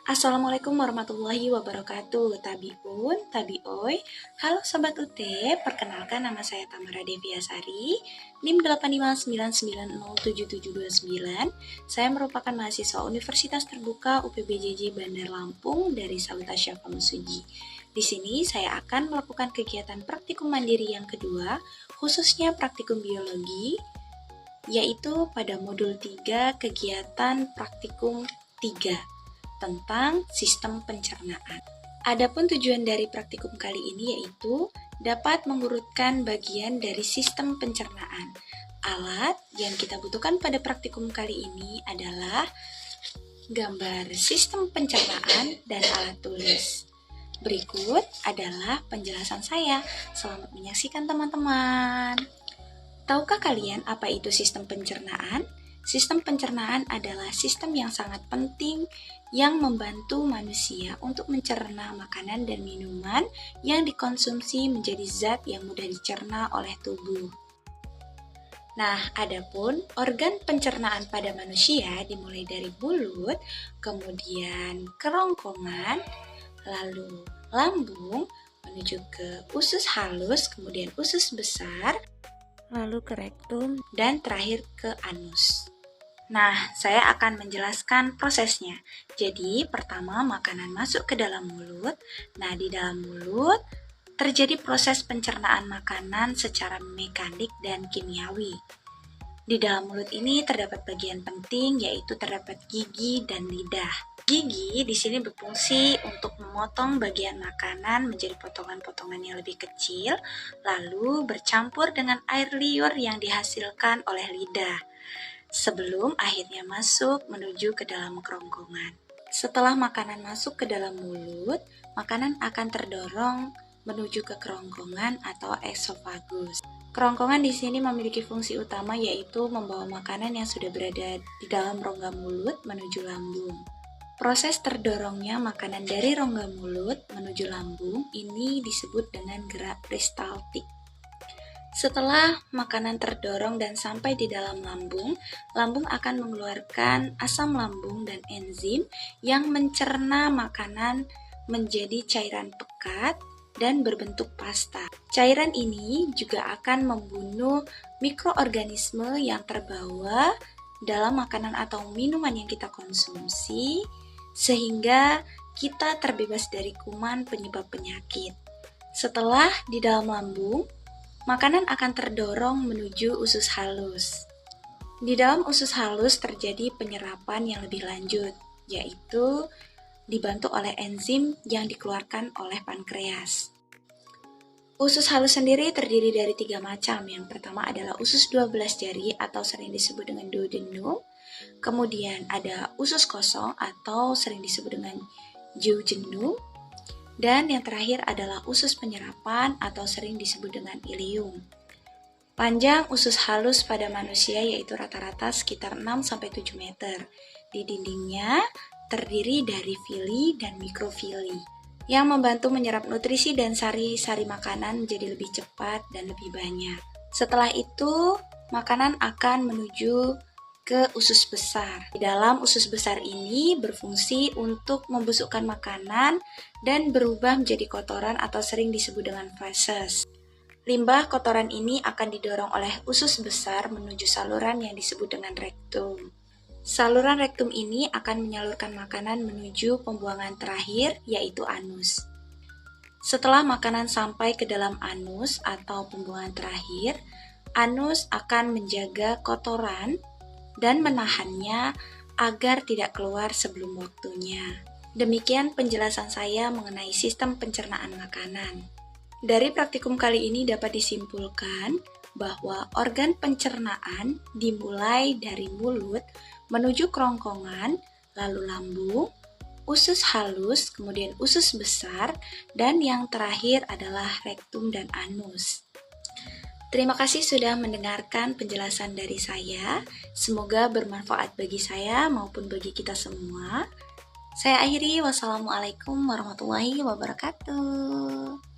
Assalamualaikum warahmatullahi wabarakatuh. Tabiun, tabioi. Halo Sobat UT, perkenalkan nama saya Tamara Deviasari, NIM 859907729. Saya merupakan mahasiswa Universitas Terbuka UPBJJ Bandar Lampung dari Saluta Syafa Musuji. Di sini saya akan melakukan kegiatan praktikum mandiri yang kedua, khususnya praktikum biologi, yaitu pada modul 3 kegiatan praktikum 3 tentang sistem pencernaan. Adapun tujuan dari praktikum kali ini yaitu dapat mengurutkan bagian dari sistem pencernaan. Alat yang kita butuhkan pada praktikum kali ini adalah gambar sistem pencernaan dan alat tulis. Berikut adalah penjelasan saya. Selamat menyaksikan teman-teman. Tahukah kalian apa itu sistem pencernaan? Sistem pencernaan adalah sistem yang sangat penting yang membantu manusia untuk mencerna makanan dan minuman yang dikonsumsi menjadi zat yang mudah dicerna oleh tubuh. Nah, adapun organ pencernaan pada manusia dimulai dari mulut, kemudian kerongkongan, lalu lambung, menuju ke usus halus, kemudian usus besar, lalu ke rektum, dan terakhir ke anus. Nah, saya akan menjelaskan prosesnya. Jadi, pertama makanan masuk ke dalam mulut. Nah, di dalam mulut terjadi proses pencernaan makanan secara mekanik dan kimiawi. Di dalam mulut ini terdapat bagian penting, yaitu terdapat gigi dan lidah. Gigi di sini berfungsi untuk memotong bagian makanan menjadi potongan-potongan yang lebih kecil, lalu bercampur dengan air liur yang dihasilkan oleh lidah, sebelum akhirnya masuk menuju ke dalam kerongkongan. Setelah makanan masuk ke dalam mulut, makanan akan terdorong menuju ke kerongkongan atau esofagus. Kerongkongan di sini memiliki fungsi utama yaitu membawa makanan yang sudah berada di dalam rongga mulut menuju lambung. Proses terdorongnya makanan dari rongga mulut menuju lambung ini disebut dengan gerak peristaltik. Setelah makanan terdorong dan sampai di dalam lambung, lambung akan mengeluarkan asam lambung dan enzim yang mencerna makanan menjadi cairan pekat dan berbentuk pasta. Cairan ini juga akan membunuh mikroorganisme yang terbawa dalam makanan atau minuman yang kita konsumsi, sehingga kita terbebas dari kuman penyebab penyakit. Setelah di dalam lambung, makanan akan terdorong menuju usus halus. Di dalam usus halus terjadi penyerapan yang lebih lanjut, yaitu dibantu oleh enzim yang dikeluarkan oleh pankreas. Usus halus sendiri terdiri dari 3 macam. Yang pertama adalah usus 12 jari atau sering disebut dengan duodenum. Kemudian ada usus kosong atau sering disebut dengan duodenum. Dan yang terakhir adalah usus penyerapan atau sering disebut dengan ileum. Panjang usus halus pada manusia yaitu rata-rata sekitar 6-7 meter. Di dindingnya terdiri dari vili dan mikrofili yang membantu menyerap nutrisi dan sari-sari makanan menjadi lebih cepat dan lebih banyak. Setelah itu, makanan akan menuju ke usus besar. Di dalam usus besar ini berfungsi untuk membusukkan makanan dan berubah menjadi kotoran atau sering disebut dengan feses. Limbah kotoran ini akan didorong oleh usus besar menuju saluran yang disebut dengan rektum. Saluran rektum ini akan menyalurkan makanan menuju pembuangan terakhir, yaitu anus. Setelah makanan sampai ke dalam anus atau pembuangan terakhir, anus akan menjaga kotoran dan menahannya agar tidak keluar sebelum waktunya. Demikian penjelasan saya mengenai sistem pencernaan makanan. Dari praktikum kali ini dapat disimpulkan bahwa organ pencernaan dimulai dari mulut menuju kerongkongan, lalu lambung, usus halus, kemudian usus besar, dan yang terakhir adalah rektum dan anus. Terima kasih sudah mendengarkan penjelasan dari saya. Semoga bermanfaat bagi saya maupun bagi kita semua. Saya akhiri, wassalamualaikum warahmatullahi wabarakatuh.